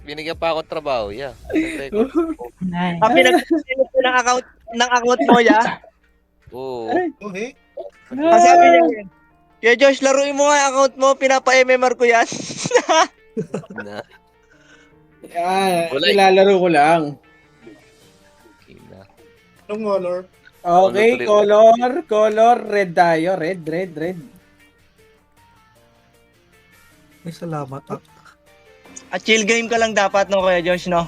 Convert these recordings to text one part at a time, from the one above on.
Binigyan pa ako trabaho, yeah. Nag-record. Nice. Pinag-sino po ng account mo, ya? Oo. Okay. Sabi niya, Kuya Josh, laruin mo nga yung account mo, pinapa-MMR ko yan. Na. Yan, Wala eh. ilalaro ko lang. Okay na. Anong color? Okay, Tuloy-tuloy. color, red tayo. Red. Ay, salamat. At chill game ka lang dapat, no, Kuya Josh, no?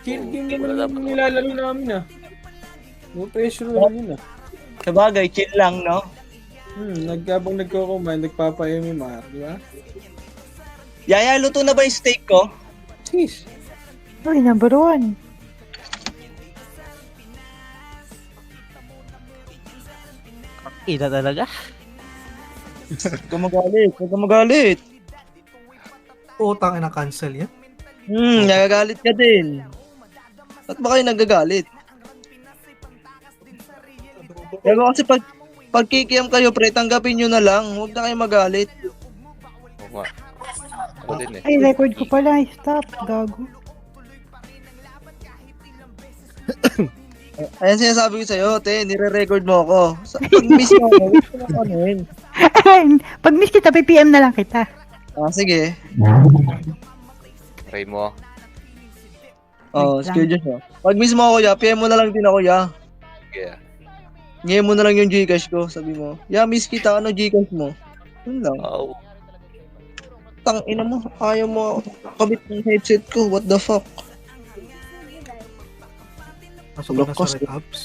Chill game Wala naman dapat. yung nilalaro namin ah. No pressure naman yun ah. Sabagay, chill lang, no? Habang nagko-command, nagpapa-MMR, di ba? Yaya, luto na ba yung steak ko? Sis. Uy, number 1. Ina talaga. Huwag ka magalit. Utang ina cancel yan. Nagagalit ka din. Ba't ba kayo nagagalit? Pero kasi pag kikiam kayo, pre, tanggapin nyo na lang. Huwag na kayo magalit. Oo nga. Ako din eh. Ay, record ko pala. Stop. Gago. Ayan sinasabi ko sa'yo, te, nire-record mo ako. Pag-miss mo ako, huwag ko na kanin. Pag miss kita, PM na lang kita. Sige. Try mo. Sige, Diyos mo. Pag-miss mo ako, ya, PM mo na lang din ako, ya. Yeah. Ngayon mo na lang yung Gcash ko, sabi mo. Ya, miss kita, ano Gcash mo? Yun lang. Oh. Tang ina mo, ayaw mo kabit ng headset ko, what the fuck? Pasok ka na Lokos. sa red apps.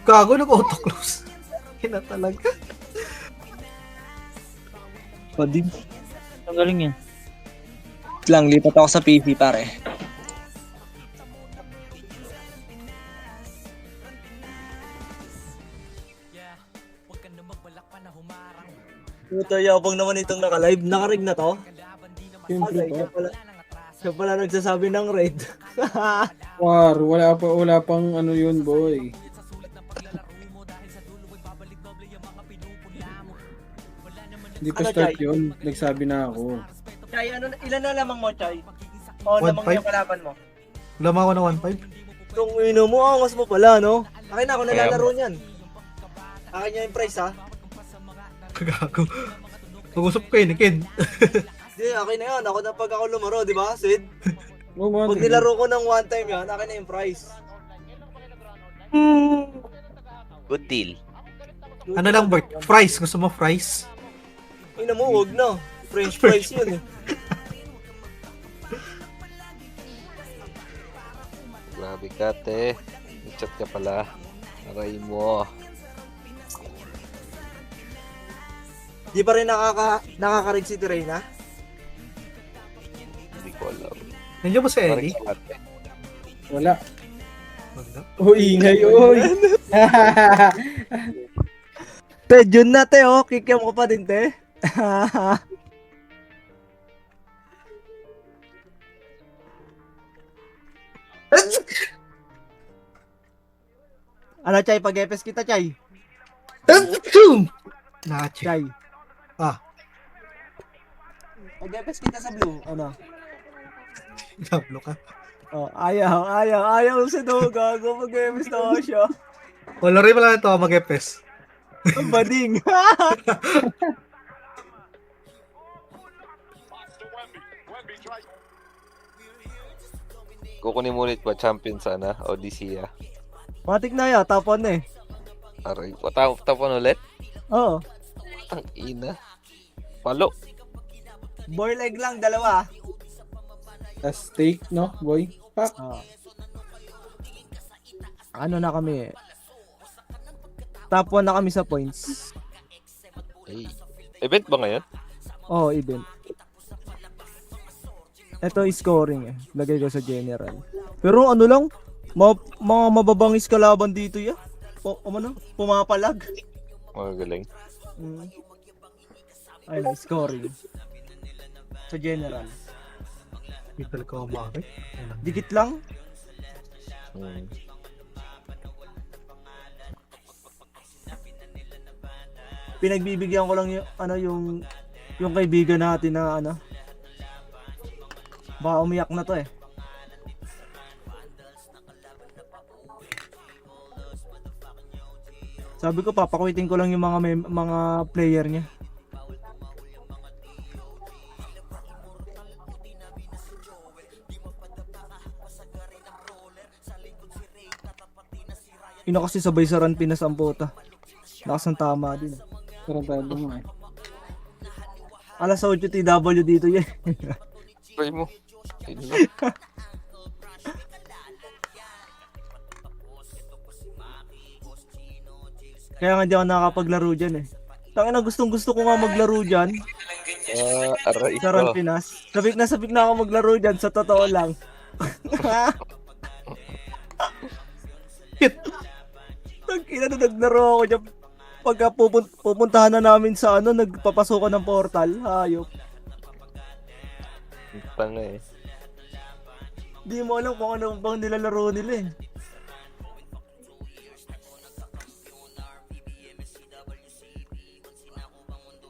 Gago, nag-auto-close. Kina talaga. Padim. Ang galing yan. Lang, lipat ako sa PC, pare. Puta, yabang naman itong naka-live. Naka-rig na to? Siyempre Siya pa. pala, siya pala nagsasabi ng raid. Wala pang ano yun, boy. Hindi pa Ano, start Chay? yun. Nagsabi na ako. Chay, ilan na lamang mo, Chay? O, lamang 1.5? yung kalaban mo. Lamang ako na 1.5. Itong ino mo, angas mo pala, no? Akin na ako Kaya nalalaro niyan. Akin niya yung price, ha? Gago. Pag-usap kayo ni Ken. Hindi, akin na yan. Ako na pag ako lumaro, di ba, Sid? Oh, man. Pag nilaro ko ng one time yan, akin na yung price. Good deal. Ano lang, Bert? Fries. Gusto mo fries? Ina mo, wag na. French fries yun, eh. Grabe ka, te. Chat ka pala. Aray mo. Di pa rin nakaka-rig si Tirena? Hindi ko alam. Nandiyan ba si Parang Ellie? sa ate. Wala. Wala. Oh, ingay, oy. Te, Jun na, te, oh. Kikiam ko pa din, te. Ano, Chay? Pag-epes kita, Chay. Nachi. Chay. Ah. Pag-epes kita sa blue, ano? Diablo ka. Oh, ayaw si Gago. Pag-epes na ako siya. O, laro mo lang ito. Mag-epes. Ang bading. Kukunin mo ulit ba champion sana? Odyssey. Matik na ya, tapon na eh. Aray. Tapon ulit? Oo. Ang ina. Palo. Boil egg lang, dalawa. Tas steak, no, boy? Pak. Ano na kami? Top 1 na kami sa points. Ay. Event ba ngayon? Oo, event. Ito is scoring eh. Lagay ko sa general. Pero ano lang, mga mababangis kalaban dito ya. Pumapalag. Magagaling. Ayun, scoring. Sa general. People ko umakit. Dikit lang. Hmm. Pinagbibigyan ko lang yung yung kaibigan natin na ano. Baka umiyak na to eh. Sabi ko papakwitin ko lang yung mga player niya. Ino kasi sabay sa run Pinas ang puta. Lakas ng tama din. Tarantado mo eh. Alas 8 TW dito yan. Try mo. Ayun lang. Kaya nga di ako nakakapaglaro dyan eh. Tangina gustong gusto ko nga maglaro dyan. Aray Sa run ko. Pinas. Sabik na ako maglaro dyan sa totoo lang. Tangina na naglaro ako dyan. Pagka pupuntahan na namin sa ano, nagpapasukan ng portal. Hayop. Tanga eh. Di mo alam kung ano bang nilalaro nila eh.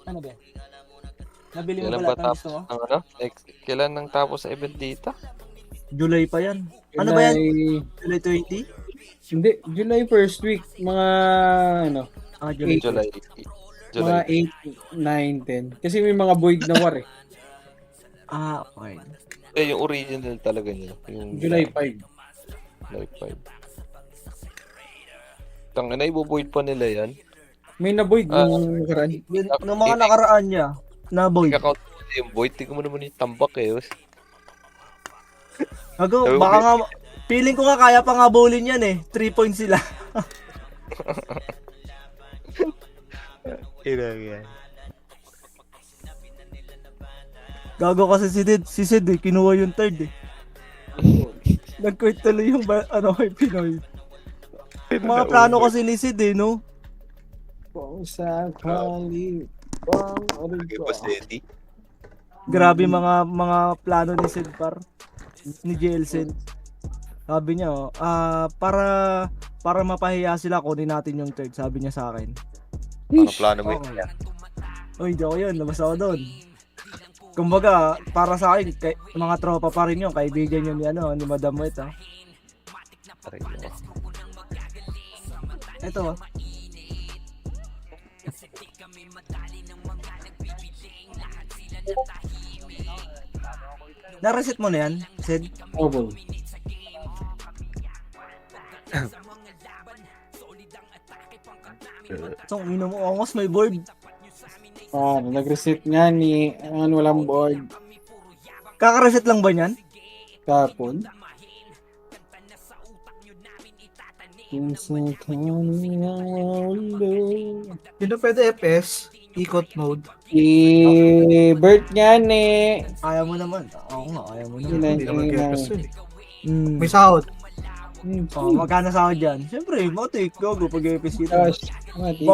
Ano ba? Nabili mo Kailan ba ba lahat ng tapos gusto mo? ng ano? Kailan nang tapos sa event dito? July pa yan. Ano ba yan? July 20? Hindi, July first week. Mga ano, Ah, July. July. mga 8, 9, 10. Kasi may mga void na war eh. Ah, okay. Eh, yung original talaga niya. Yung July 5. July 5. Tanga na, ibubuid pa nila yan. May na void nung nakaraan. Nung mga nakaraan niya, na boy. Ika-count mo na yung void. Tingnan mo naman yung tambak eh. Ago, Sabi ko, baka nga, feeling ko nga kaya pa nga bowlin yan eh. 3 points sila. Ilang yan. Gago kasi si Sid eh, kinuha yung third eh. Nag-quit tuloy yung kay Pinoy. Mga plano kasi ni Sid eh, no? Kung sa kali, bang, Lagi pa steady. Grabe mga plano ni Sid ni JL Sid. Sabi niya, para mapahiya sila, kunin natin yung third, sabi niya sa akin. Ano plano mo Okay. yan? Oy, di ako yun, labas ako doon. Kumbaga, para sa akin, mga tropa pa rin yun, kaibigan yun ni Madam Wet, ha. Aray mo. Ito, ha. Na-reset mo na yan, Sid? Obo. So, ino mo, almost may board. Nag-reset nga ni, walang board. Kaka-reset lang ba niyan? Kapon. Kung sa kali ng ulo. Hindi na pwede FPS. Ikot mode. Bert nga ni. Ayaw mo naman. Oo nga, ayaw mo naman. Hindi naman FPS yun eh. Mm. May sahod. Oh, magkano sa ako dyan? Siyempre, motik, gogo pag epis kita. Gosh, mati.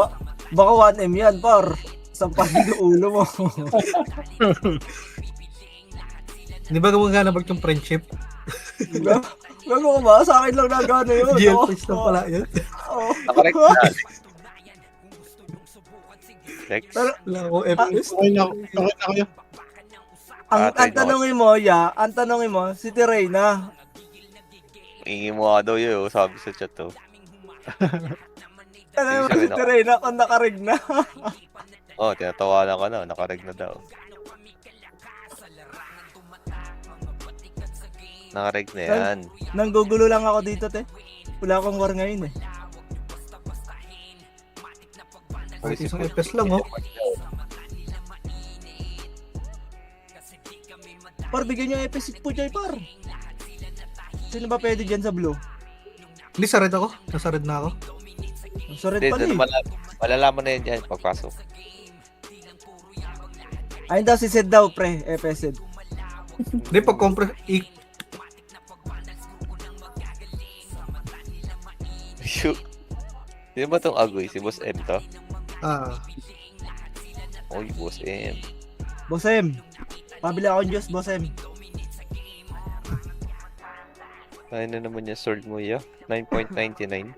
Baka 1M yan, par. Sampahin yung ulo mo. Hindi ba gumagana ba yung friendship? Gago ka ba? Sa akin lang nagano yun. GL Oh. face na pala yun. Oh. Nakarek na. Next. Wala akong FPS. Ang tanongin mo, ang tanongin mo, si Tirena. Ingi mo nga daw yun, sabi sa chat to. Tanongin mo si Sabi na- Tirena kung nakarig na. Oh, tinatawanan ka na, nakareg na daw. Nakareg na yan. Nanggugulo lang ako dito, te. Wala akong war ngayon eh. Kahit isang FPS lang oh. Par, bigyan yung episode po, Jay, par. Sino ba pwede dyan sa blue? Hindi, sa red ako. Nasa red na ako. Sa red Hindi, pala eh. malalaman na yan dyan pagpasok. Ayun daw, si Sid daw, pre, FSid. Hindi, pag Shoot. Sino ba tong agoy? Si Boss M to? Oy, Boss M. Boss M, pabili akong juice, Boss M. Kaya na naman yung sword mo, ya. 9.99.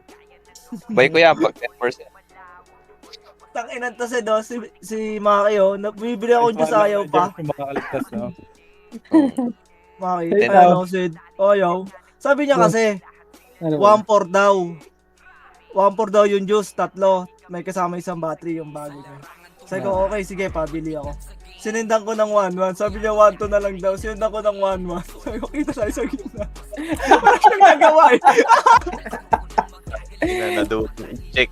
Buy ko yan pag 10%. Tang inan to si Maki, oh. Bibili ako dyan sa ayaw pa. Makakaligtas, no? Maki, Hey, ano, Sid? Ayaw. Sabi niya kasi, Ano ba? 1-4 daw. 1-4 daw yung juice, 3. May kasama isang battery yung bago niya. Sabi ko, okay, sige, pabili ako. Sinindan ko ng 1-1. Sabi niya 1-2 na lang daw. Sinindan ko ng 1-1. Sabi ko, kita tayo sa gitna. Parang siyang nagawa eh. Check.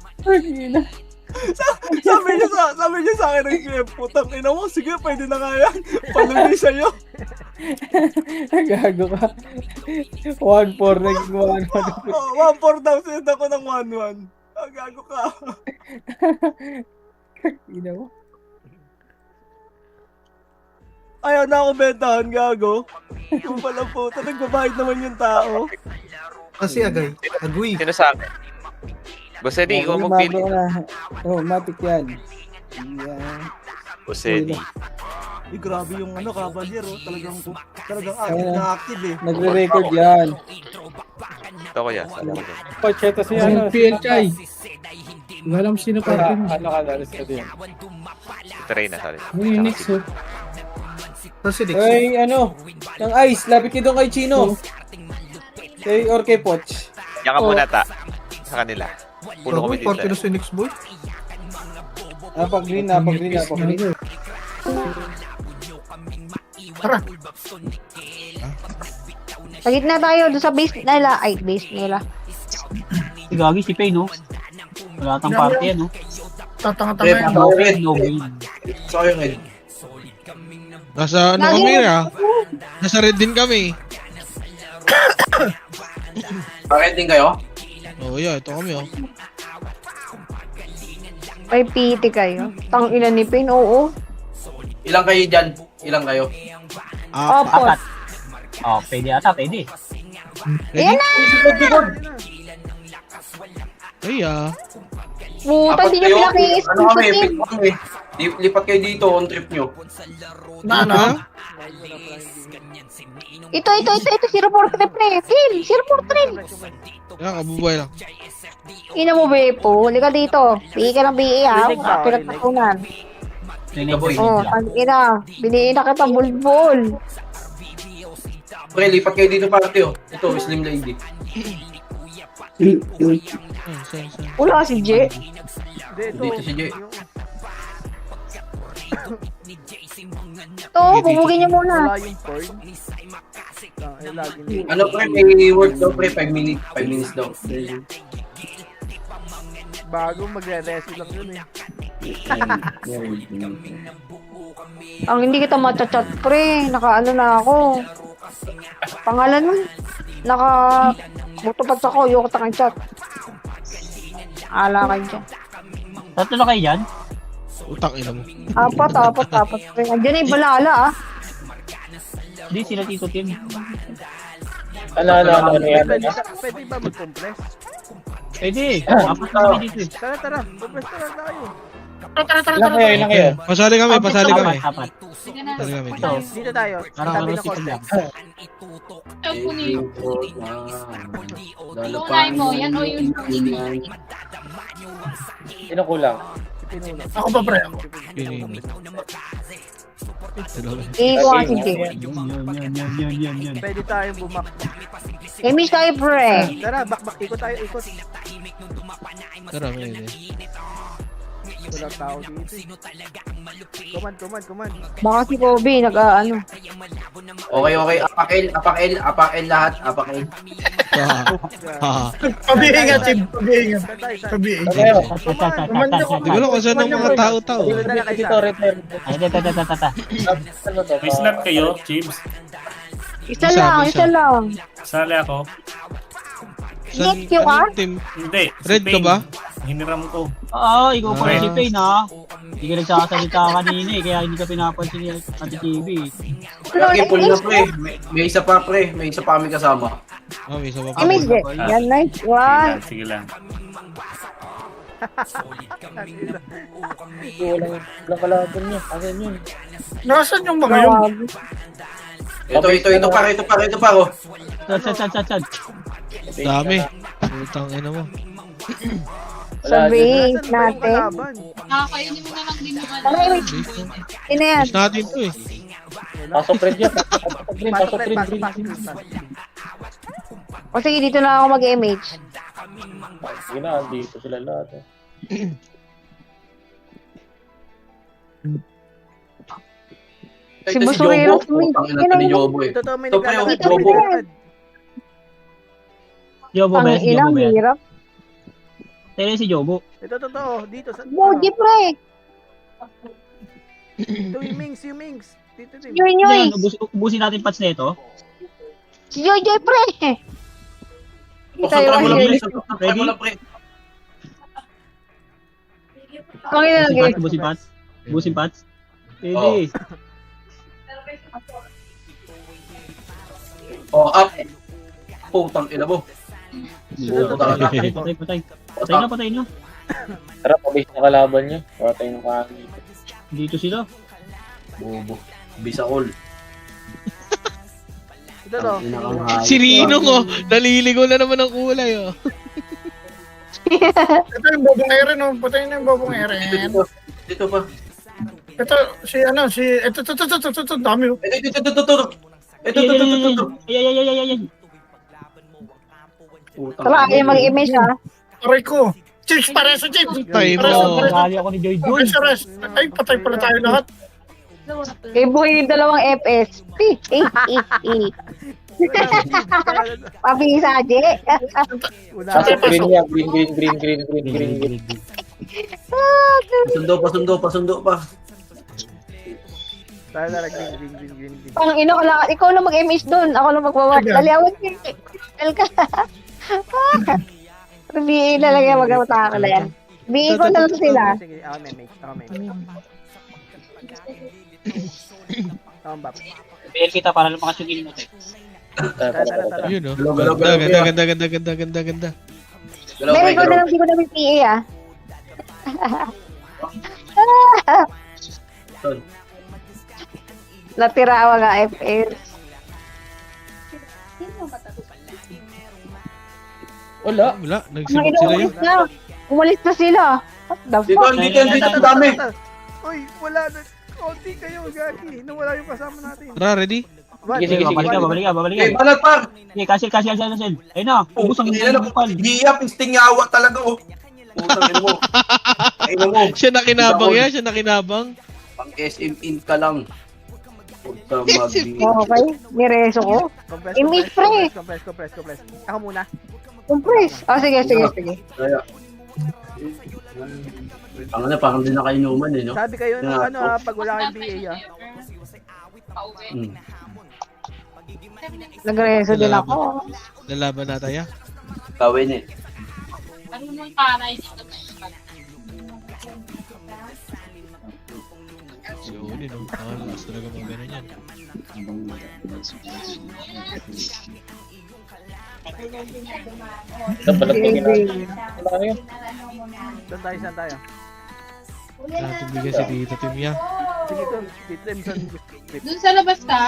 Sabi niya sa akin, "Ay, putang ina mo, sige, pwede na nga yan. Paluloy sa'yo." Gago ka. 1-4, naging 1-1. Oh, 1-4 daw, sinindan ko ng 1-1. Ah, gago ka. Ina mo. Ayaw na ako bentahan, gago. Kung pala puta, nagbabayad naman yung tao. Kasi agay. Sino sa akin? Boss Eddie, ikaw magpili. Oh, matik yan. Yan. Boss Eddie. Eh, grabe yung Cavalier, oh. Talagang Ayun active na. na active eh. Nagre-record yan. Ito ko yan. Sabi ko dyan. Pacheta si Ang PHI. Wala alam sino pa rin. Ano ka, dalis ka din. Try na, sorry. Yung Unix, oh. Tapos si Dix. Ay, ano? Ng ice, lapit ka doon kay Chino. Kay or kay Poch. Yan ka muna, ta. Sa kanila. Puno kami dito. Party na si Nix Boy. Napag-green, napag-green, napag-green. Sa gitna tayo, doon sa base nila. Ay, base nila. Si Gagi, si Pay, no? Wala tang party, ano? Tatanga-tanga yan. No win, no win. Nasa ano kami na? Nasa red din kami. Bakit din kayo? Oh, yeah, ito kami oh. May piti kayo. Tang ina ni Pin, oo. Ilang kayo dyan? Ilang kayo? Opo. Apat. Oh, pwede ata, pwede. Ayan na! Ay ah. Puta, Apat hindi niya kayo? pinaki-screenshot Ano kami? yun. Pick kami. Lipat kayo dito on trip nyo. Na ano? Ito, 043 pre. Kill, 043. Yan, kabubuhay lang. Ina mo, Bepo. Halika dito. Bigay ka ng BA, ha? Pinagtakunan. Boy. Oh, ina. Biniin na kita, bulbul. Pre, lipat kayo dito party oh. Ito, Slim Lady. Ay, sorry. Wala si J. Dito si Jay. Ito, bubugin niya muna. Ano pre, may work daw pre, 5 minutes. 5 minutes daw. Bago magre-resu lang yun eh. Ang hindi kita machat-chat, pre. Naka-ano na ako. Pangalan mo. Buto pa sa ko. Ayoko takang chat. Ala kayo dyan. Tatlo na kayo dyan? Utang ina mo. Apat, pre. Andiyan na yung balala, ah. Hindi, sila Tito Tim. Ano yan? Pwede ba mag-compress? Pwede. Apat na kami dito. Tara. Compress na lang tayo. Ilang kayo? Pasali kami. Apat. Pasali kami Ito. Dito tayo. Parang ano si Kuya. Lalapay mo, yan o yun. Sino kulang? Ako pa pre. Pinili. Ikuha si J. Yun. Pwede tayong bumak. Miss tayo, pre. Tara, bakbak. Ikot tayo, ikot. Tara, may Walang tao dito. Command. Baka si Kobe, nag-ano. Okay. Apak-L lahat. Apak-L. Pabihin nga, Chib. Pabihin nga. Pabihin. Di ko lang kung saan ang mga tao-tao. Dito, repair. Ay, tata. May snap kayo, Chibs? Isa lang. Sali ako. Net Q ka? Team? Hindi. si Red ka Payne. ba? Hiniram ko. Oo, ikaw pa rin si Pay, na. Hindi ka nagsasalita kanina eh, kaya hindi ka pinapansin ni Ate TV. Lagi full na pre. May isa pa pre. May isa pa kami kasama. Oh, may isa pa Miss J. Yan, nice one. Sige lang. Walang kalaban niya. Akin yun. Nasaan yung mga yun? Ito pa oh. Sad. Dami. Utang ina mo. Sabihin natin. Nakakainin mo na lang din yung ano. Tara, wait. Sino yan? Push natin to eh. Pasok red yan. Pasok red. O sige, dito na ako mag-MH. Sige na, dito sila lahat. Si Busurero, Putang ina ni Jobo eh. Ito to, may Ito pa yung naglalakad. Jobo. Jobo, Ang bes. ilang Jobo, bes. hirap. Tayo si Jobo. Ito totoo, dito sa... Moji, pre. Ito yung Mings. Dito din. Yoy, yoy. Yan, ubusin natin patch na ito. Si Yoy, yoy, pre. Kontra mo lang Tayo, pre. Kontra mo lang pre. Ang ina Ubusin lagi. patch, ubusin patch. Ubusin patch. Pwede. Oh, up. Putang ina mo. Patay. Patay na. Tara, pabase na kalaban niya. Patay ng kanin. Dito sila. Bobo. Bisakol. Ito to. Si Rinong oh, naliligaw na naman ang kulay oh. Ito yung bobong Eren, oh. Patayin na yung bobong Eren. Dito pa. Ito, ito, dami, oh. Ito. Ay. Tara, kayo mag-image ha. Aray ko. Chips, pareso, Chips. Tayo mo. Nakali ako ni Joy Joy. Pareso, ay, patay pala tayo lahat. Kayo buhay yung dalawang FS. Pabisaje. Patay pa, so. Green. Pasundo pa. Tara, green. Pang ino, ikaw lang mag-image doon. Ako lang magwawat. Sige. Dali ako. Dali ka. BA na lang yan. Mag-awata ko na yan. BA ko na lang sila. Sige, ako may mage. Ako bap. PL kita para lumakas yung game natin. Tara. Yun oh. Galaw, Ganda. Meron ko na lang, di ko namin PA ah. Natira ako nga FS. Wala, Ang nagsimot ino, sila yun. umalis na. Umalis na sila. What the fuck? Dito, dami. Uy, wala na. Konti kayo, Gagi. Nawala yung kasama natin. Tara, ready? Sige, babalik ka. Eh, balat par. Sige, cancel. Ayun na, ubus ang bukal. Hiyap, instingawa talaga oh. Putang ina mo. Ina mo. Siya nakinabang yan, siya nakinabang. Pang SM in ka lang. Huwag ka Okay, nireso ko. Image pre. Compress. Ako muna. Compress. Oh, sige. Kaya. Parang din nakainuman eh, no? Sabi kayo ng pag wala kayong BA ah. Nagreso din ako. Lalaban na tayo. Kawin eh. Ano nung paray dito? Si Oli no, lakas talaga mga ganun yan. Saan tayo? Natin bigyan si Tito Timya. Sige to. Dito Emson. Dun sa labas ka.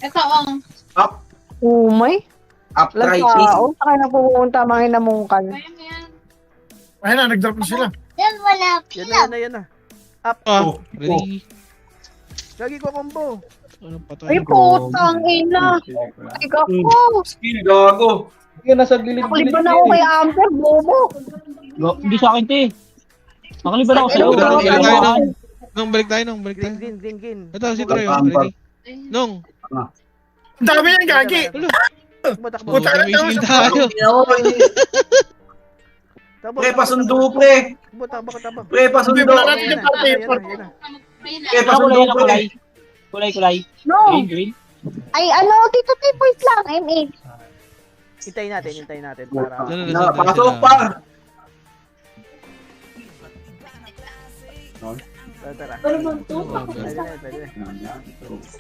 Ito ang. Up. Umay. Upright. Lagkao. Saka na pumunta mga inamungkal. Ayun na, nag-drop na sila. Yan na. Up. Ready? Gagi ko combo. Anong patay? Ay, putang ina. Ay, kako. Skill, gago. Nakaliban ako kay Amber, bobo. Hindi sa akin, te. Nakaliban ako sa'yo. Balik tayo nung. Green. Ito, si Troy. Ready? Nung. Ang dami yan, Gagi. Takbo. Puta ka May na skill tayo. Pre, pasundo, pre. Takbo. Pre, pasundo. Hindi, wala natin yung party. Pre, pasundo, pre. Kulay. No. Green. Ay, ano, dito 3 points lang. M8. Hintayin natin para. Pasok pa. Tara.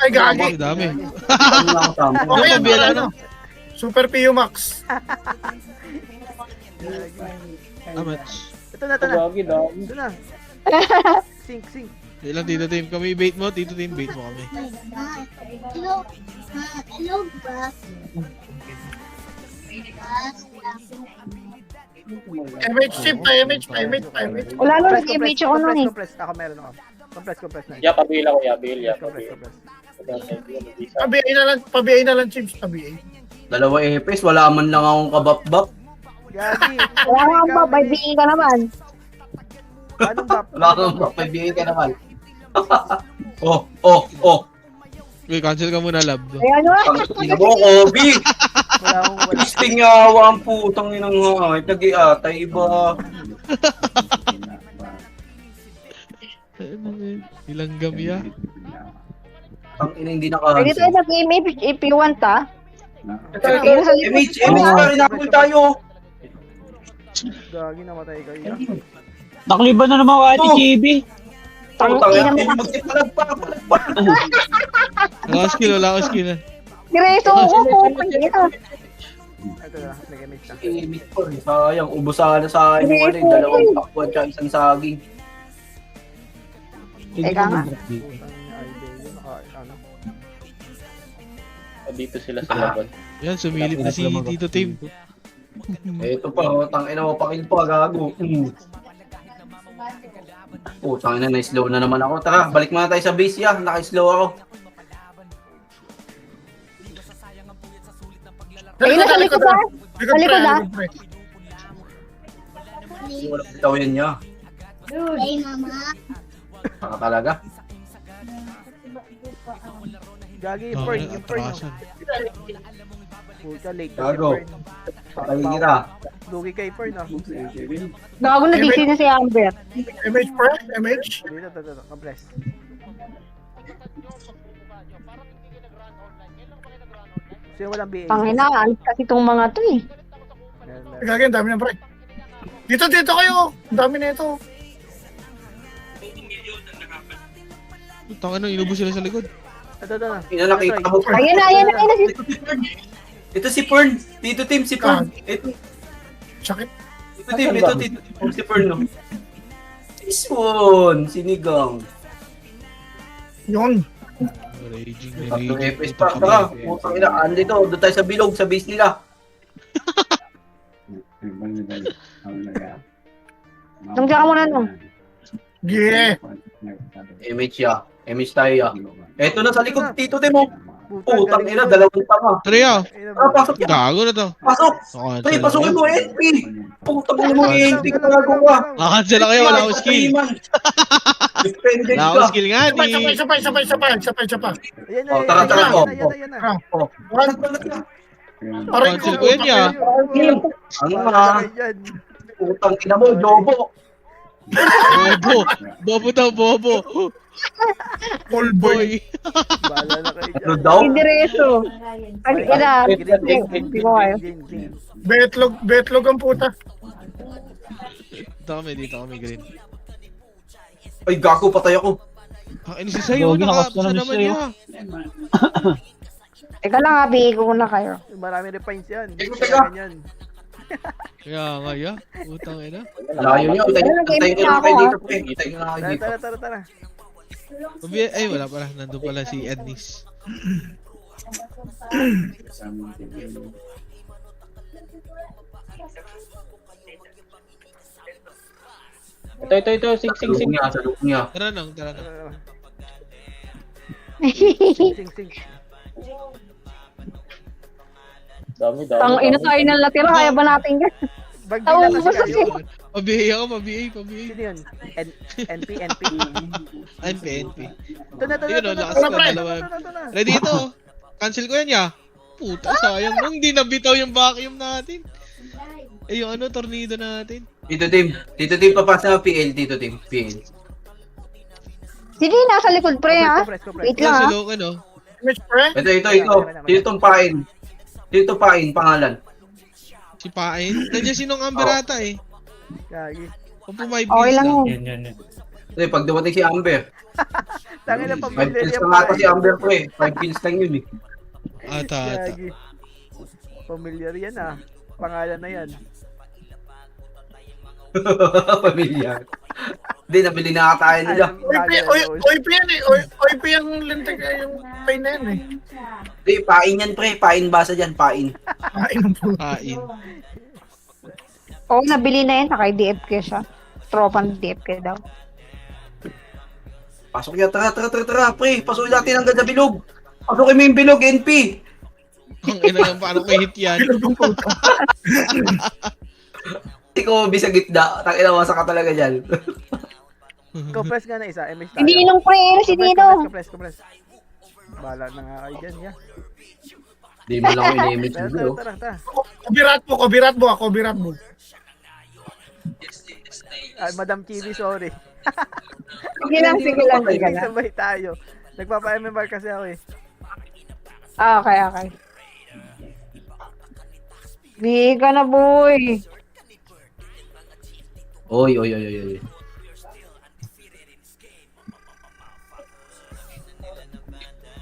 Ay, Gagi. Ang dami. Okay, Ano, pabila, ano? Super PU Max. Amats. Ito na. Ito na. Sink. Ilang Tito Tim. Kami bait mo, Tito Tim, bait mo kami. Hello ba? MH chip pa, MH. Wala nung nag-image ako nun eh. Compress. Ako meron ako. Compress na. Yeah, pabil ako, yeah, bil, yeah. Compress. Pabiay na lang chips, pabiay. Dalawa EPS, wala man lang akong kabap-bap. Gagi. Wala kang ba, may bigay ka naman. Anong bap? Wala kang bap, may bigay ka naman. Oh. Uy, cancel ka muna, lab. Ayan mo. Ina mo, Kobe! Wala akong wala. Gusto niya awa ang putang inang hangit. Nag-iatay iba. Ilang gabi ah. Ang ina hindi Pwede tayo nakahansin. nag-image if you want ah. MH pa rin ako tayo. Gagi, namatay kayo. Nakliban na naman kay Ate Chibi. Putang Tangina ina, mo. magsipalag pa. Wala akong skill. Direto ako po. Ito. Ito na, nag-image na. MH pa rin. Sayang, ubusan na sa akin yung ano, yung dalawang pakwan tsaka isang saging. Teka nga. Dito sila sa laban. Yan, sumilip na si Tito Tim. Ito pa, tang ina mo, pakil pa, gago. Tang ina, na-slow na naman ako. Tara, balik muna tayo sa base, ya. Naka-slow ako. Ayun na sa likod ah. Sa likod ah. Wala bitaw yan niya. Saka talaga. Gagi, yung Bakit Fern, yung Fern. atrasan? Puta, late na si Gago. Fern. Patay kita. Lugi kay Fern ah. Gago na DC na si Amber. MH pa, MH. Dito, compress. Sino walang BA? Tangina, alis kasi itong mga to eh. Gagi, ang dami ng pre. Dito kayo. Ang dami na ito. Tangin na, inubos sila sa likod. Ito na. Ina, nakita mo. Ayan na. Ito si Fern. Tito Tim, si Fern. Ito. Sakit. Tito Tim, ito Tito Tim, si Fern, no? This one, sinigang. Yun. Raging. Tatlong EPS pa. Tara, putang ina, andito. Doon tayo sa bilog, sa base nila. Nung ka muna nung. Yeah. MH ya. MH tayo ya. Eto na sa likod, Tito Tim, oh. Puta, Putang galing ina, mo. dalawang tama. Tria! Tara, pasok yan. Gago na to. Pasok! Pre, pasukin mo, NP! Putang ina mo, NP ka nagawa. Nakansel na kayo, wala akong skill. Defended Wala akong ka. skill nga, di. Isa pa. Ayan na, Oh, tara, ayan tara, na, oh, ayan na. Oh. Aray Cancel ko. ko yan, ya. Ano Wala na? yan. Putang ina mo, Jobo. Bobo. Bobo daw, bobo. All boy. Boy. Bahala na kayo Ano dyan. daw? Direto. Ay, ina. Hindi ko kayo. Green. Betlog ang puta. Dito kami, green. Ay, gago, patay ako. Ini si Sayo, Gogi, nakapsa nakapsa na naman si Sayo. niya. Teka lang ha, bigay ko na kayo. Marami refines yan. Teka. Ganyan. Kaya nga, ya. Utang ina. Layo niyo. Tayo na kayo dito, pre. Tayo na kayo dito. Tara. Ay, wala pala. Nandun pala si Ednis. Ito, sing. Sa loob niya. Tara nang. Sing. Dami. Tang ina tayo ng latira, kaya ba natin yan? Bag nila kasi Basta kayo. Pabihay ako, pabihay. Sino yun? NP. NP. Ito na. Ayun, oh, lakas na, dalawa. Ready ito. Cancel ko yan, ya. Puta, sayang nung hindi nabitaw yung vacuum natin. Eh, yung ano, tornado natin. Tito Tim, papasa na PL, Tito Tim, PL. Sige, nasa likod pre ha. Wait lang ha. Cancel ako, no? MH pre. Ito. Tito Pain. Tito Pain, pangalan. Si Pain. Nandiyan sinong Amberata eh. Gagi. Kung pumayag Okay lang lang. yun. Kasi pag dumating si Amber, Tangin na 5 pamilya kills niya. lang ata si Amber po eh. 5 kills lang yun eh. Ata. Gagi. Familiar yan ah. Pangalan na yan. Pamilya. Hindi, nabili na tayo nila. OIP yan eh. OIP yung lintik yung pain na yan eh. Hindi, Pain yan pre. Pain basa dyan, Pain. Kain ng puta. Pain. Oo, nabili na yun. Naka-DFK siya. Tropa ng DFK daw. Pasok yan, tara, pre. Pasukin natin ang ganda bilog. Pasukin mo yung bilog, NP. Ang ina yan, paano ko hit yan? Ikaw, bisa gitna. Tangina, masa ka talaga dyan. Compress nga na isa. MH tayo. Si Ninong pre, si Ninong. Compress. Bala na nga kayo dyan, ya. Di mo lang ako ini-image Tara, mo. tara. Kubirat mo. Ay, Madam Chibi, sorry. Sige lang. Sabay tayo. Nagpapa-MMR kasi ako eh. Ah, okay. Di ka na, boy. Oy.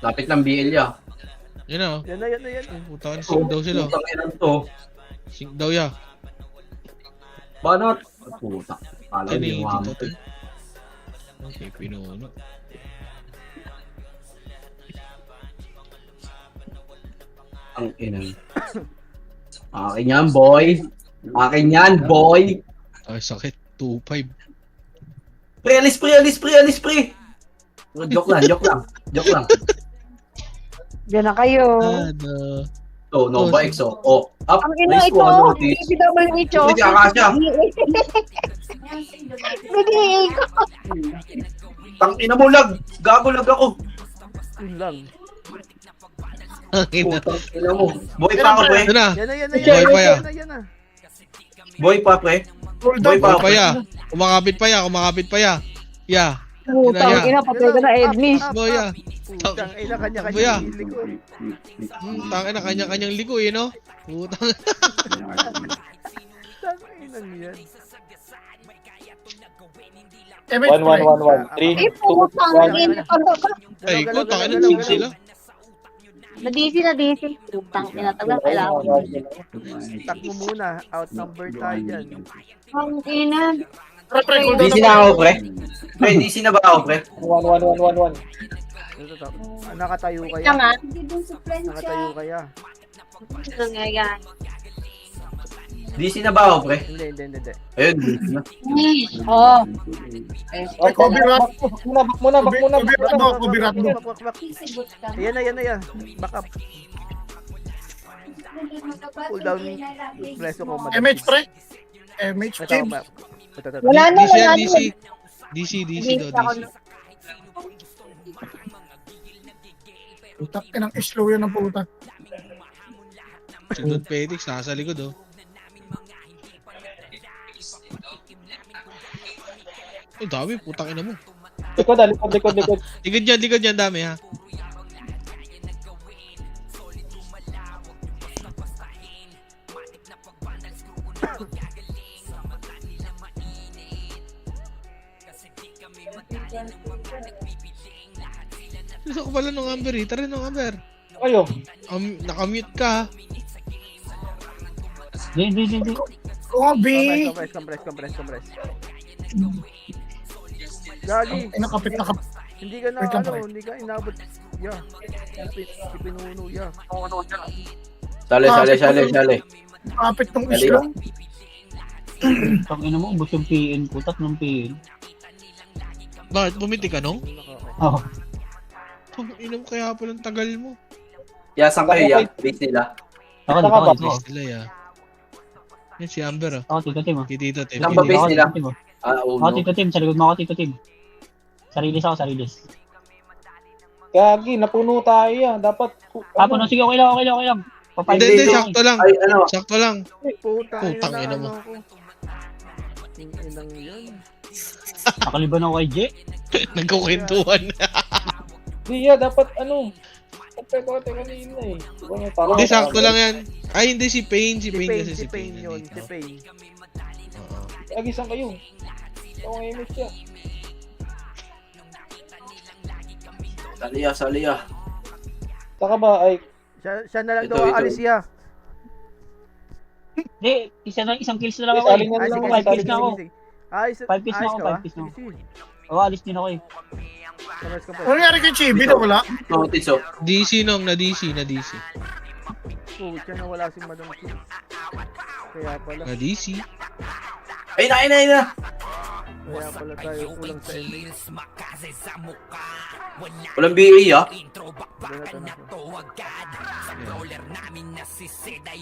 Lapit ng BL ya. Yun na, oh. Yan na. Puta ka, sync daw sila. Putang ina to. Sync daw ya. Banat. Puta. Pala Ano yung yung wamo. dito to? Okay, pinuno. Ang ina. Akin yan, boy. Ay, sakit. 2-5. Alis, pre. Joke lang. Diyan na kayo. Ano? So, Nova X, oh. Up, Ang ina nice ito. one, notice. DPWH. Hindi ka kasya. Hindi ko. Tangina mo, lag. Gago lag ako. Yun lang. Ang ina. Tangina mo. Boy pa ako, pre. Ito na. Yan na. Boy pa ya. Yan na. Boy pa, pre. Boy Boy pa, pa ya. Kumakapit pa ya. Ya. Putang ina, patay ka na, Edmis. Boy ya. Putang ina, kanya-kanya Kuya. yung likod. Tangin na kanya-kanyang ligo eh, no? Putang. Tangin inang yan. 1-1-1-1. 3, Eh, putang ina. Ay, ko, tangin na sync sila. Na-DC. Putang ina, tagal kailangan. Tak mo muna. Outnumber tayo dyan. Ang ina. DC na ako, pre. Pre, DC na ba ako, pre? 1-1-1-1-1. Ito. Nakatayo kaya. Yan nga. Nakatayo kaya. Ito nga yan. DC na ba ako, pre? Hindi. Ayun, DC na. Oh. Back muna. Kubirat mo. Wak. Ayan na. Back up. Pull down. Preso ko. MH pre. MH Ito, Chief. ito. Wala na. DC daw, DC. Putak ng slow yan ng putak. Si Don Petix, nasa likod, oh. Ay, dami, putang ina mo. Likod. Likod yan, dami, ha. Gusto ko pala nung Amber, eh. Tara nung Amber. Kayo. Nakamute ka, ha. Hindi. Kobe! Compress. Gagi. Nakapit na kapit. Hindi ka na Wait lang, pre. hindi ka inabot. Yeah. Pinuno, yeah. Sali. Kapit ng slow. Pag ina mo, ubos yung PN ko, tatlong PN. Bakit? Bumiti ka, nung? Oo. Pag ina mo, kaya palang tagal mo. Yasan kayo, ya. Base nila. Ako. Base nila, ya. Yan si Amber, oh. Ako, Tito Tim. Tito Tim. Ilang ba base nila? Ako, Uno. Tito Tim. Sa likod mo ako, Tito Tim. Sarilis. Gagi, napuno tayo yan. Dapat... No, sige, okay lang. Hindi, sakto lang. Ay, ano? Sakto lang. Putang ina mo. Inang yan. Nakaliban ako kay J. Nagkukwentuhan. Di ya, dapat ano... Pagpeko ka kanina eh. Diba may parang... Hindi, sakto lang yan. Ay, hindi, si Pain. Si Pain kasi Si Pain yun. nandito. Si Pain. Oo. Agisan kayo. Ito ang image siya. Saliya. Saka ba ay... Siya na lang Ito, daw ito. aalis siya. Hindi, isang kills na lang ako Sali eh. na Ay, lang sige, ako. 5 kills na ako. Ayos. 5 kills na ako, 5 kills na ako. Oo, alis din ako eh. Ano nangyari kay Chibi na wala? Notice, oh. DC nung, na DC. Pucha na wala si Madam Q. Kaya pala. Na DC. Ayun na, ayun na, ayun na. Kaya pala tayo kulang sa MH. Walang BA ah.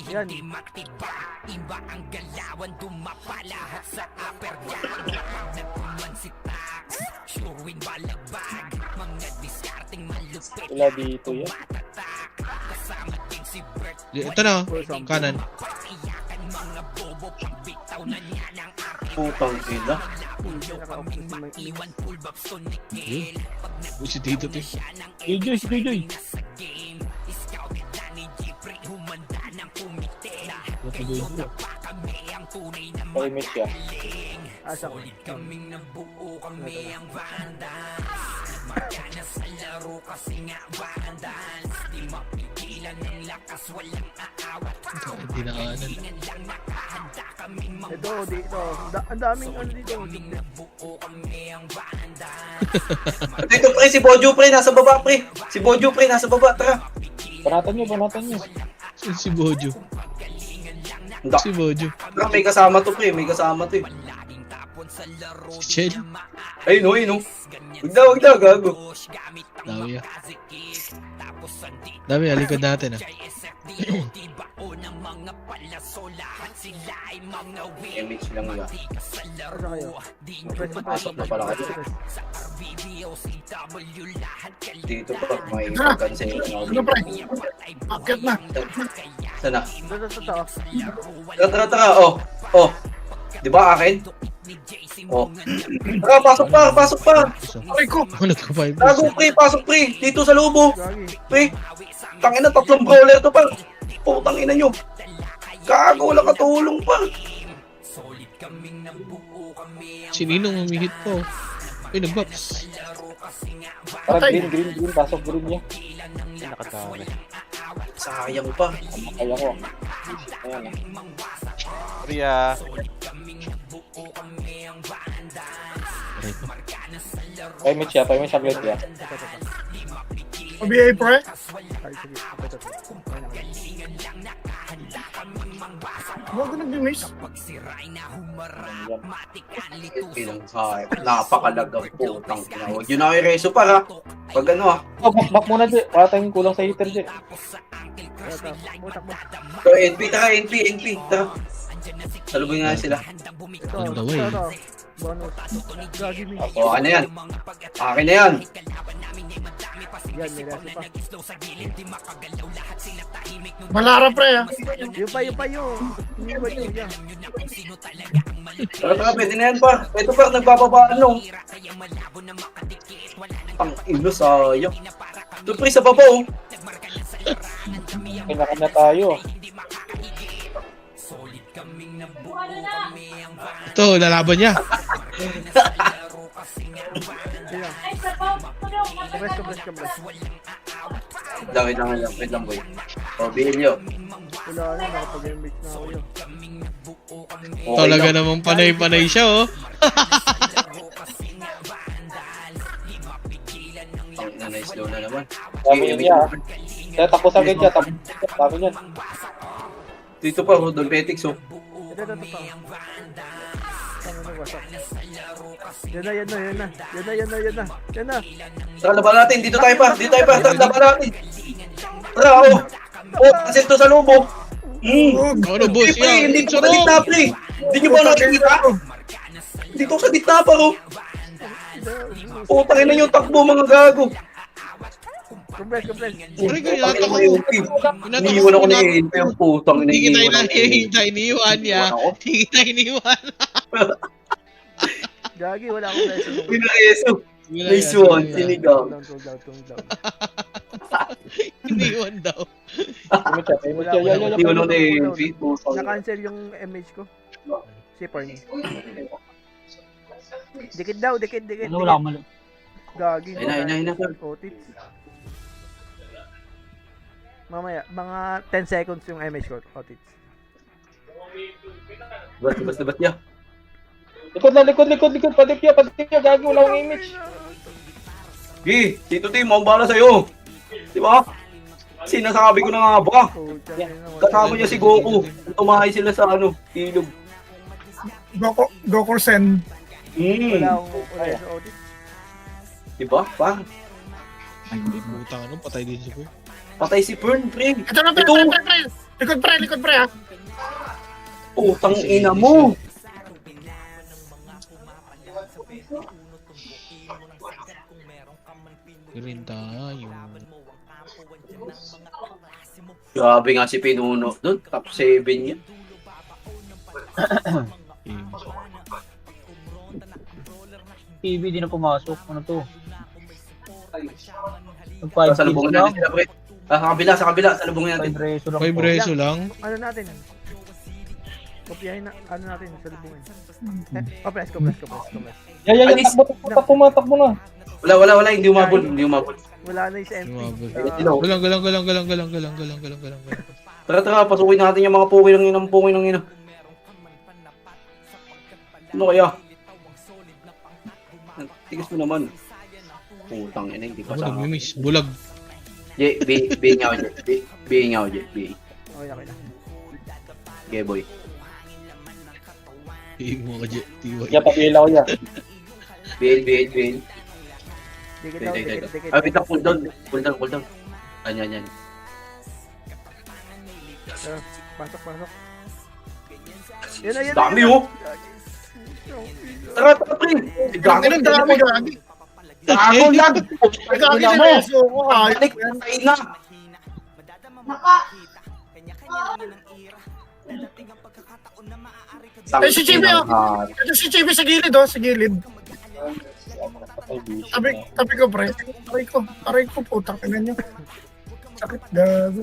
Yan. Wala dito yan. Ito na, kanan. Putang ina. Si Tito to. Joy, si Joy. Pa-image siya. Asa ko. Hindi na kanan. Ito, dito. Ang daming ano dito. Dito pre, si Bojo pre, nasa baba pre. Si Bojo pre, nasa baba, tara. Panatan nyo. Si Bojo. Hindi. Si Bojo. Tara, may kasama to pre, may kasama to eh. Si Chel. Ayun o, ayun o. Huwag na, gago. Dami ah. Dami, alikod natin ah. Image lang yun. Asa kayo? Pasok na pala kayo. Dito pa, may pagkansin na Ano pre? Akit na. Sana. Totoo. Tara, oh. Oh. Di ba akin? Oh. Tara, pasok pa. Aray ko. Ako nagka-5. Gago pre, pasok pre. Dito sa lubo. Gagi. Pre. Tangina, 3 brawler to pa. Putang ina nyo. Gago, wala katulong pa. Si Ninong humihit po. Ay, nag-box. Parang green. Pasok green niya. Nakadami. Sayang pa. Kaya ko. Ayan ah. Ria. Pa-image siya saglit niya. OBA pre. Ay, sige. Ito. Huwag ko nag-miss. Bilang napakalagang putang ina. Huwag yun ako i-reso pa ha. Pag ano ha. Oh, back muna dyan. Para tayong kulang sa heater dyan. So, NP, tara, NP. Tara. Salubin nga sila. On the way. Bonus. Gagi mi. O, ano yan? Akin na yan. Yan, may reso pa. Malara pre ah. Yung pa. Iniwan nyo. Yan. Tara, pwede na yan pa. Ito pa, nagbababaan no. Ang ino, sayang. Ito pre, sa baba oh. Kanya-kanya tayo. Ito, lalaban niya. Kabres. Wait lang boy. O, Bilyo. Wala na, nakapag-image na ako yun. Okay Talaga lang. namang panay-panay siya oh. Ang nanay slow na naman. Dami yun niya. Kaya tapos agad siya. Dami niyan. Dito pa, Rodol Petix oh. Ito. Tama na, wasak. Yan na. Tara, laban natin. Dito tayo pa. Tara, laban natin. Tara, oh. Oh, cancel to sa lubo. Ano boss Pre, yan? hindi ko sa gitna, pre. Hindi nyo ba nakikita? Dito sa gitna pa, oh. Putang ina yung takbo, mga gago. Kabres. Pare, ganyan Putang ako. ina yung team. Iniiwan ako ni NP yung putang ina. Hindi kita Iniiwan ako ni hinahihintay, iniwan niya. Iniwan ako. Hindi kita iniwan. Gagi, wala akong reso. Pinareso. Nice one, sinigaw. Tone down. Iniwan daw. Pa-image siya. Iniiwan ako ni NP. Putang ina. Na-cancel yung MH ko. Si Porny. Dikit daw. Ano, wala akong malo. Gagi. Ayun na. Otits. Mamaya, mga 10 seconds yung MH ko. Otits. Ba't niya? Likod. Padip niya. Gagi, wala akong image. Gi, Tito Tim, ang bala sa'yo. Di ba? Sinasabi ko na nga ba? Puta, yun naman. Kasama niya si Goku. Tumahay sila sa ilog. Goku Sen. Wala akong ulit sa audit. Diba? Pa? Puta ano, patay din si Kuya. Patay si Fern, pre. Ito na, pre, Ito. pre. Likod, pre, ha. Putang ina mo. Green tayo. Grabe nga si Pinuno doon. Top 7 niya. TV di na pumasok. Ano to? Mag 5 Salubungin kills lang. natin sila, pre. Sa kabila. Salubungin natin. 5 reso lang. 5 reso lang. Ano natin? Kopyahin na, ano natin, salubungin. Kopres. Yan. Takbo na. Wala. Hindi umabol. Wala na yung sa MP. Galang. Tara, pasukin natin yung mga puki ng ina. Ano kaya? Tigas mo naman. Putang ina, hindi pa Ako sa... nag-miss. Bulag. B nga ako, J. Okay na. Okay, boy. Iing mo ka, TY. Yan, papila ko yan. BL. Dikit. Wait lang, cool down. Yan. Pasok. Yan. Dami oh! Tara, pre! Gago Ang dami, gagi. Gago yan! Gagi na reso ko, ha. Balik, patay na! Eh, si Chibi, oh. Ito si Chibi sa gilid, oh. Sa gilid. Tabi ko, pre. Aray ko, putang ina niyo. Sakit, gago.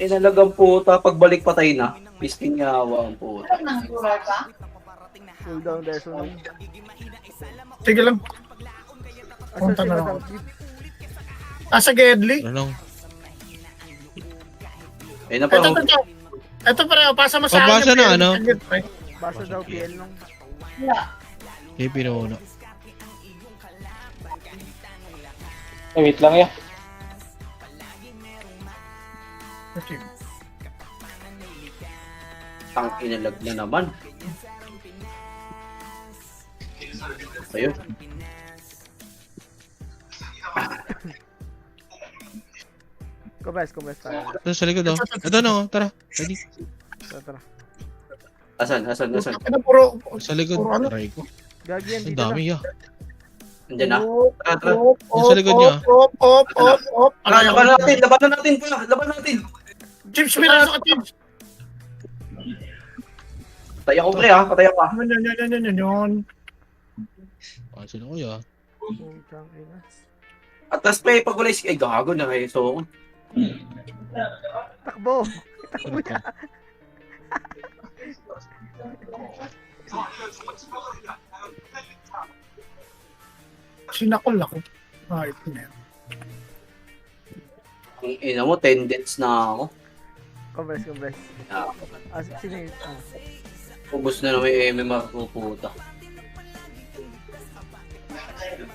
Inalagang puta, pagbalik patay na. Pisting yawa ang puta. Cool down there, so Sige lang. Punta na lang. Sa Gedli. Ano? Ayun na pa. Ito, pre. Pasa mo sa akin. Pabasa na, ano? Basta daw PL nung. Eh, pinuuna. Wait lang yan. Tang inalag na naman. Ayun. Kopres tayo. Ito sa likod, oh. Ito na, oh. Tara. Ready? Tara. Asan? Ano, puro. Sa likod. Puro ano? Aray ko. Gagi yan, Ang dito na. dami, ah. Andyan na. Tara. Yung sa likod niya. Op. Laban natin. Chips, pinasok ka, Chips. Patay ako, pre, ha? Patay ako, ha? Yan. Pansin ako, ah. Putang ina. Atas, pre, pag wala ay gago na kayo. So, Takbo na. Sinakol ako. Ito na yan. ang ina mo, 10 deaths na ako. Kopres. Ah, Sino yun? ubos na naman yung MMR ko, puta.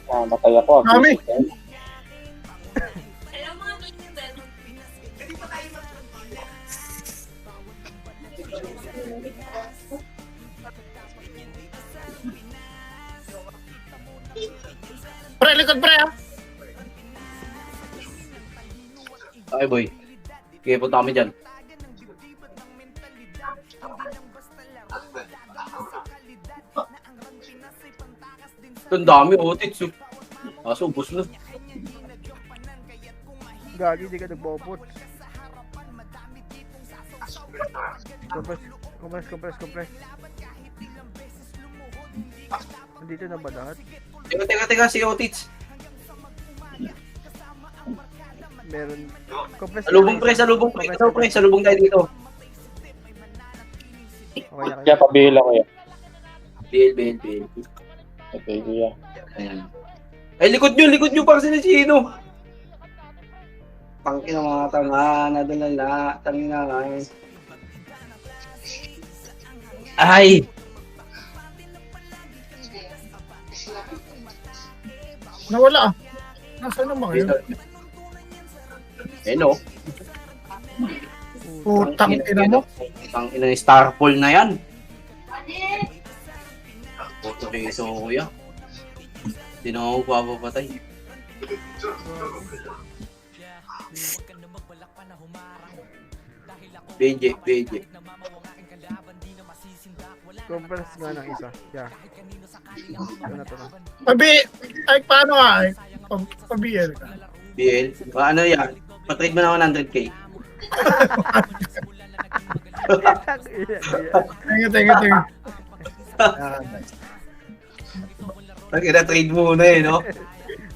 Matay ako. Dami. Pre, likod, pre, ha? Okay, boy. Okay, punta kami dyan. Ang dami, otits. Kaso, ubos na. Gagi, di ka nagbobot. Kompres. Nandito na ba lahat? Teka, si otits. Meron. Kompres. Salubong tayo dito. Okay. Kaya pabila ko yan. BL. Okay, kuya. Ayan. Ay, likod nyo para sila sino. Tangin ang mga tanga, nadalala, tangin na nga. Ay! Nawala, ah. Nasaan ang mga yun? Hello. Putang ina mo. Ang ina Star Pool na yan. Puto reso kuya. Hindi na ako papapatay. BJ. Compress nga ng isa. Yeah. Ito na to na. Ay, paano nga? Pabiel ka. BL. Ano yan? Patrade mo na 100k. Thank you. Nag-trade muna eh, no?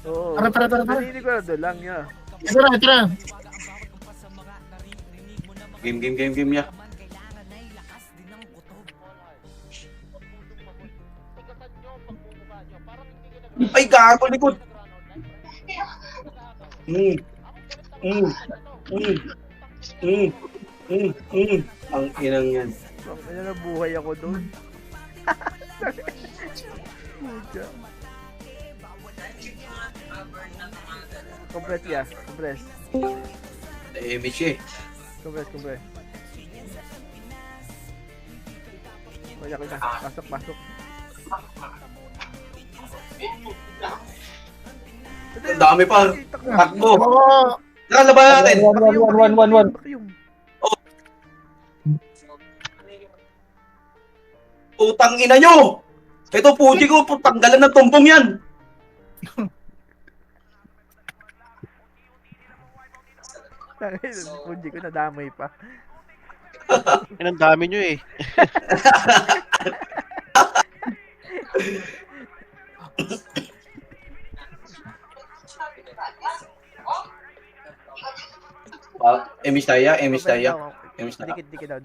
Oo. Tara. Nanini ko na doon lang niya. Tara. Game niya. Ay, gago likod. Ang inang yan. Ano na buhay ako doon. Compress ya. Compress. Image eh. Compress. Kaya. Pasok. Ang dami pa. Takbo. Oo. Tara, laban natin. 1. Utang ina nyo! Ito, Fuji ko, tanggalan ng tumpong yan. Pundi ko nadamay pa. Ang dami nyo eh. Emis tayo. Dikit daw.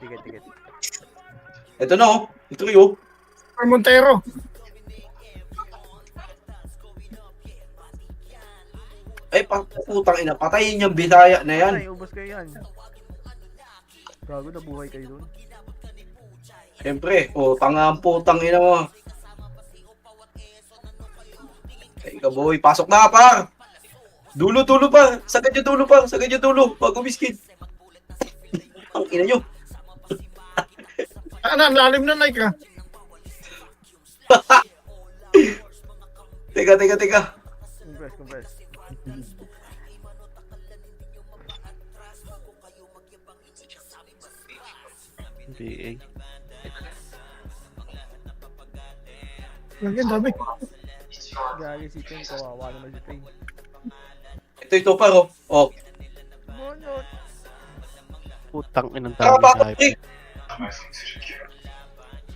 Ito na, oh. Ito kayo. Montero. Ay, putang ina. Patayin yung Bisaya na yan. Ay, ubos kayo yan. Gago, nabuhay kayo doon. Siyempre, tanga ang putang ina mo. Ay, kaboy. Pasok na, par. Dulo pa. Sagad yung dulo. Pag umiskid. Ang ina nyo. Ano, lalim na like ah. Teka. Compress. BA. Lagyan dami. Gagi si Peng, kawawa naman si Peng. Ito par, oh. Bonot. Putang inang dami Kakabatot na eh.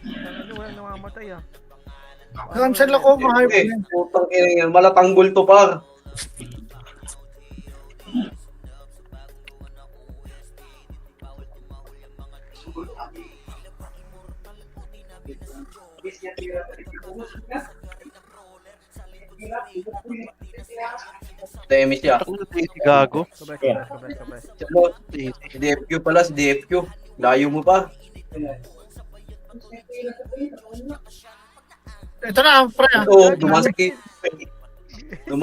Ano, walang namamatay ah. Cancel ako, mahal pa yan. Putang ina yan. Malatanggol to, par. Emis siya. gago. Compress. Si DFQ pala, si DFQ. Layo mo pa. Ito na, pre. Oo, duman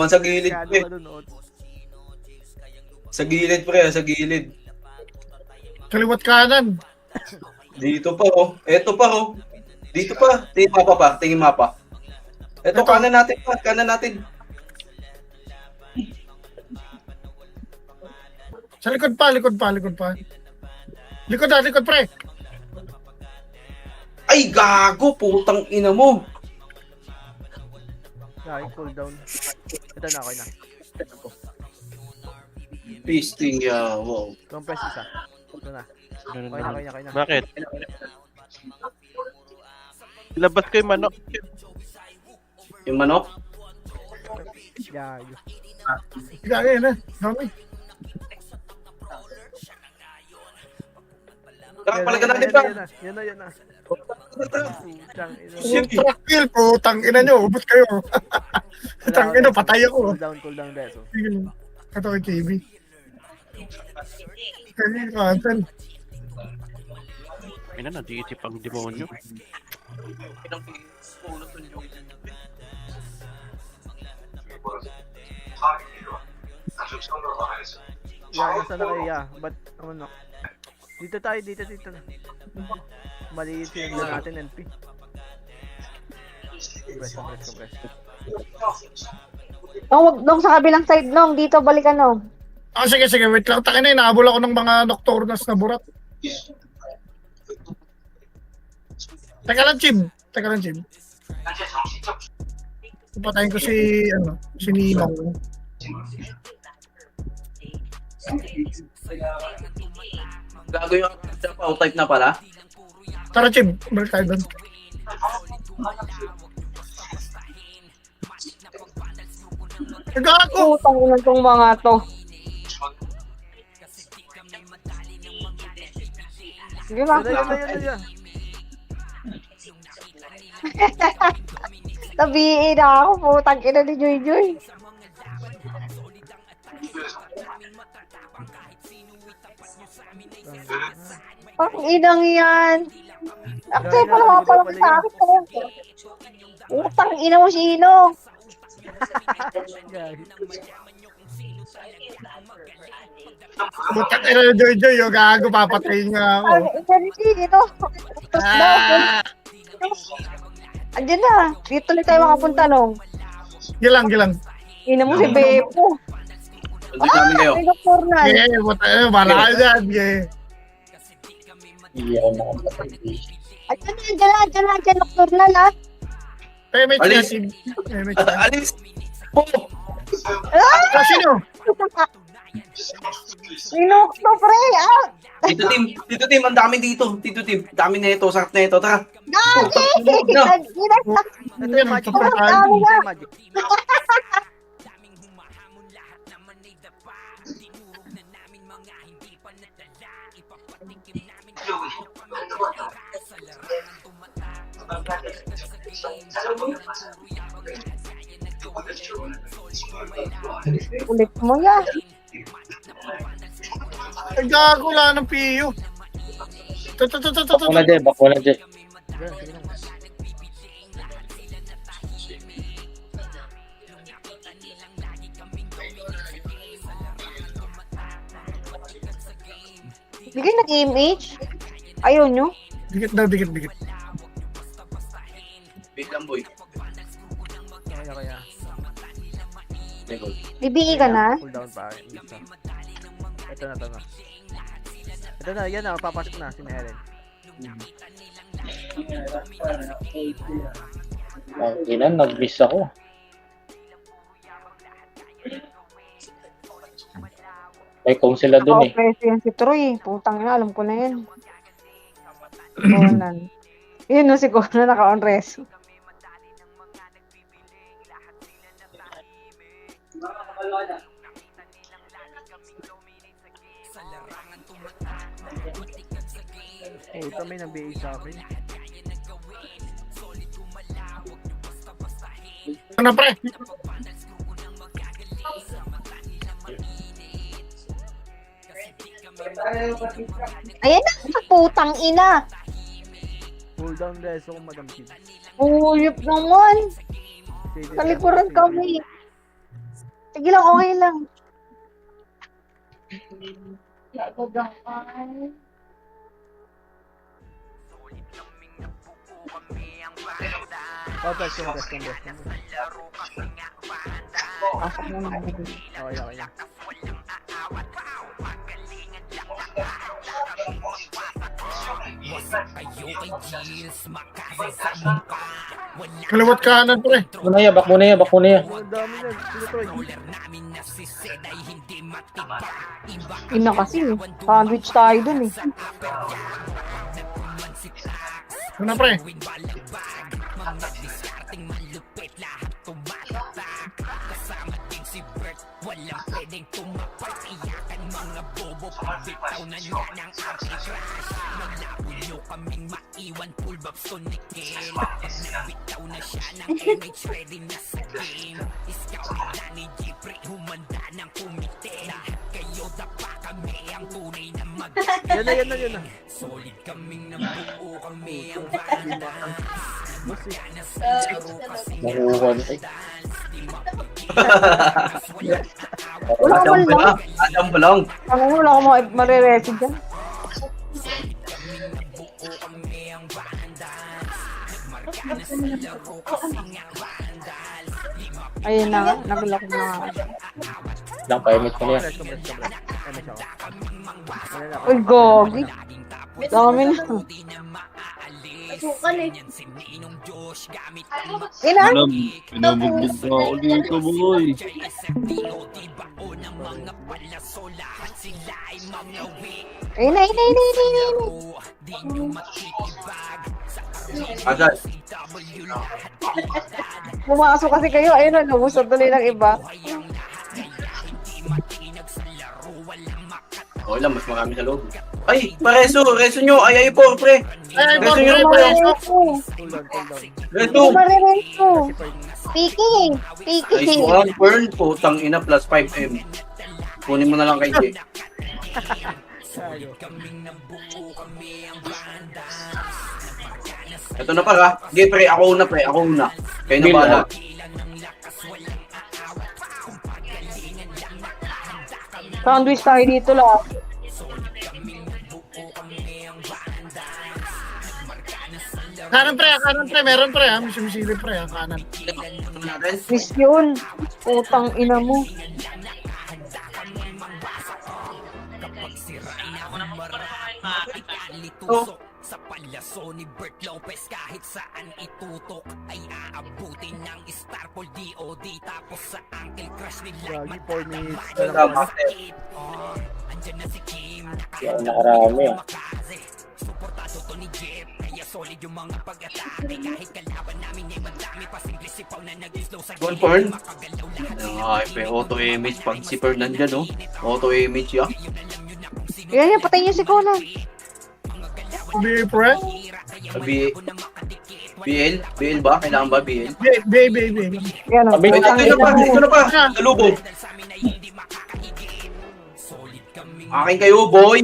sa gilid, pre. Sa gilid, pre, sa gilid. Kaliwat kanan. Dito pa, oh. Eto pa, oh. Dito pa. Tingin mapa. Eto, kanan natin. Sa likod pa. Likod, pre. Ay, gago, putang ina mo. Cool down. Ito na, okay na. Pisting, wow. Compress isa. Ito na. Okay na. Bakit? Ilabas ko yung manok. Yung manok? Gago. Gagay na. Dami. Palagan natin pa. Yan na. Yung truck kill, putang ina nyo. Ubus kayo. Putang ina, patay ako. Cool down, Deso. Ito kay KB. Cancel. Ina, nag-iisip ang demonyo. nasa na kayo, Ba't, ano? Dito tayo, dito. Maliit yung natin, NP. Compress. Nung sa kabilang side, nung dito, balikan nung. Sige, wait lang. Takin na, inaabol ako ng mga nocturnals na burat. Teka lang, Chib. Patayin ko si Ninong. Gago yung type na pala. Tara, Chib. Balik tayo doon. Gago! Putang ina tong mga to. Sige ba? Yan. Tabiin na ako, putang ina ni Joy. Ang inang yan. Actually, pala mapalaki sa akin ko. Utang ina mo si Ino. Butang ina na Joy, yung gago, papatayin nga ako. Ang ina ni si Ino. Andiyan na. Dito ulit tayo makapunta, nung. Gilang. Ina mo si Beppo. Hindi namin kayo. May nocturnal. Butang ina, bala ka dyan. Andiyan, nocturnal, ha? May Alis. Chib. Alis! Po! Sino? Ninokto, pre, ah! Tito Tim, ang dami dito. Tito Tim, dami na ito, sakit na ito. Tara. Gagi! No. Ito yung magic. Magic. Ulit mo yan. Gago, wala ng PU. Bako na dyan. Hindi kayo nag-image? Ayaw nyo? Dikit daw. Wait lang, boy. Kaya. Bibigay ka na? Cool down pa. Ito na. Ito na, yan na, papasok na si Ellen. Ang ina, nag-miss ako. May kung sila dun eh. Naka-opreso yan si Troy. Putang ina, alam ko na yan. Conan. Yun no, si Conan naka-onreso. Ito may nabigay sa akin. Ano, pre? Ayan na, putang ina. Cool down reso kung Madam Kid. Uyop naman. Talikuran kami. Sige lang, okay lang. Best. Pasok mo na. Okay. Kaliwat kanan, pre. Bak muna yan. Ang dami yan. Sino Troy? Ina kasi, sandwich tayo dun eh. Ano, pre? Yan na. Nakuha na eh. Wala ka man lang. Adam pa lang. Wala akong mariresid dyan. Ayun na nga, naglock na nga. Lang, pa-emit ko na yan. Uy, gogi. Dami na. Ina? Pinabugbog na ako dito, boy. Ina. Agad. Pumasok kasi kayo, ayun na, nabusog tuloy ng iba. Okay lang, mas marami sa loob. Ay, pareso nyo. Ay, pre. Reso nyo, pre. Reso. Marireso. Speaking. Nice one, Fern. Putang ina, plus 5M. Kunin mo na lang kay Jay. Ito na para. Sige, pre. Ako una. Kayo na bahala. Sandwich tayo dito lang. Kanan pre, meron pre ha. Misili pre ha, kanan. Miss yun. Putang ina mo. Oh. Sa palyaso ni Bert Lopez kahit saan itutok ay aabutin ng Starpol DOD tapos sa Uncle Crush ni Gagi, 4 minutes. Andyan na si Kim Yan, nakarami ah. Suportado to ni Jeff kaya solid yung mga pag-atake kahit kalaban namin ay madami pa simple sipaw na nag-slow sa One Fern. Ay, pe. Auto image. Pag si Fern nandyan, oh. Auto image, ya. Yan, patay niyo si Conan. B pre? BL ba? Kailangan ba BL? B. Yan o. Sabi- Ito na pa. Salubog. Akin kayo, boy.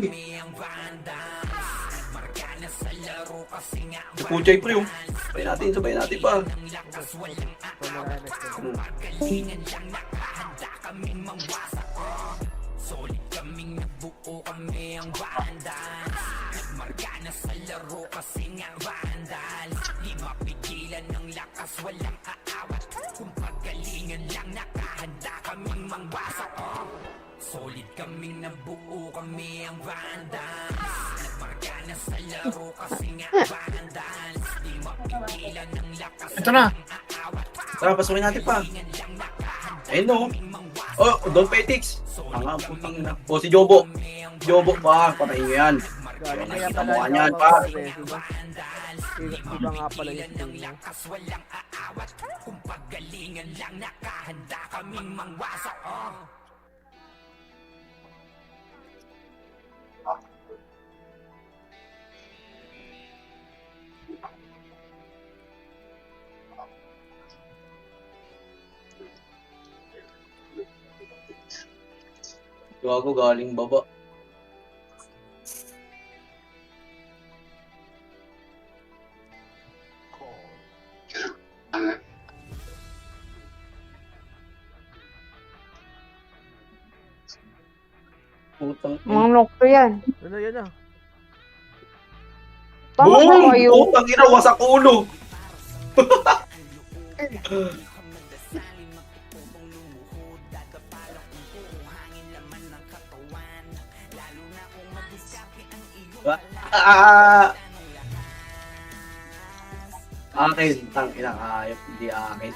Puchay pre, oh. Sabay natin pa. Solid kaming nabuo kami ang bandal Margana sa laro kasi nga vandal Di mapigilan ng lakas walang aawat Kung pagalingan lang nakahanda kaming mangwasak Solid kaming nabuo kami ang vandal Margana sa laro kasi nga vandal Di mapigilan ng lakas Ito na. Tara, pasukin natin pa. Ayun, no. Oh, Don Petix. Ang putang ina. O, si Jobo. Jobo pa. Patayin nyo yan. Gagi, kaya Nakita pala mo yan, pa. Iba nga pala yung skill niya. Kung pagalingan lang nakahanda kaming mangwasak Gago galing baba. Putang Mga nokto yan. Yan na. Tama ba Boom! kayo? Putang ina, wasak ulo. Akin, tang ina ayop, hindi akin.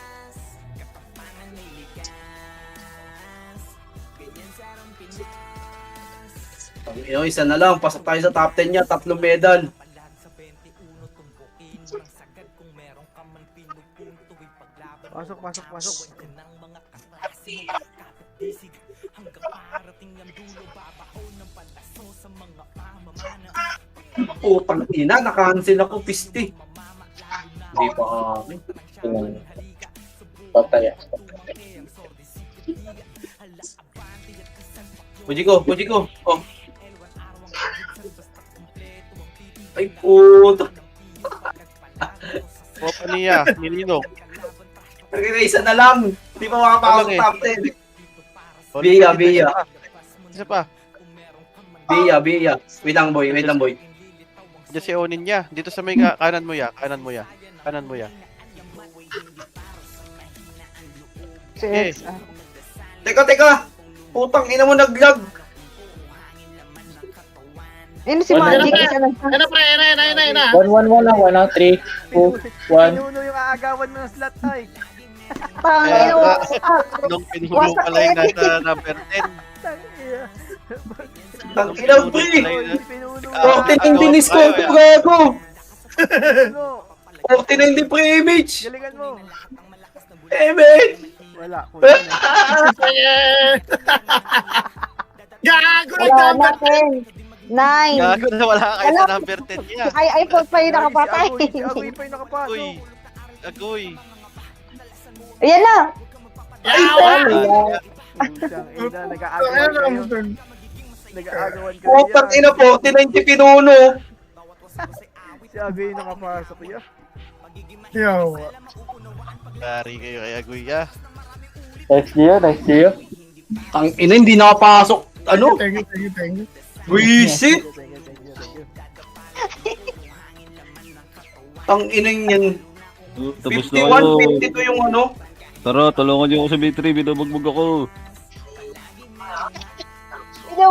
Isa na lang, pasok tayo sa top 10 niya, 3 medal. Pasok. Putang ina, nakancel ako, pisti. Hindi pa akin. Patay ah. Puji ko. Oh. Ay, puto. Opa niya, Nilino. Isa na lang. Hindi pa makapasok Ano eh? top Bia, Bia. Isa pa. Bia. Wait lang boy. Diyan si Onin niya. Dito sa may kanan mo ya. Kanan mo ya. Si Eh. Eds. Teka. Putang ina mo naglag. Ayun si Magic. Isa lang. Ano pre, na. 1-1-1 lang, 1 lang, 3, 2, 1. Pinuno yung aagawan mo ng slot ay. Tangin mo. Nung pinulong pala yung nasa number 10. Tangina. Ang ina pre. Pinuno. 49 din score ko gago. Pinuno. 49 din pre-image. Galingan mo. Wala. Gago na Wala number. natin. 9. Gago na wala kayo sa number 10 niya. Ay, iPhone pa yung nakapatay. Si Agoy pa yung nakapasok. Agoy. Ayan na. Putang ina, nag-aagawan kayo. Nag-aagawan kayo. Putang ina 49 din pinuno. Si Agoy yung nakapasok yan. Yo. Dari kayo kay Agoy ya. Nice niyo. Ang ina hindi nakapasok. Ano? Thank you. Wisit. Ang ina yan. Tapos na kayo. 51, 52 yung ano. Tara, tulungan niyo ako sa B3, binabagbag ako. Ikaw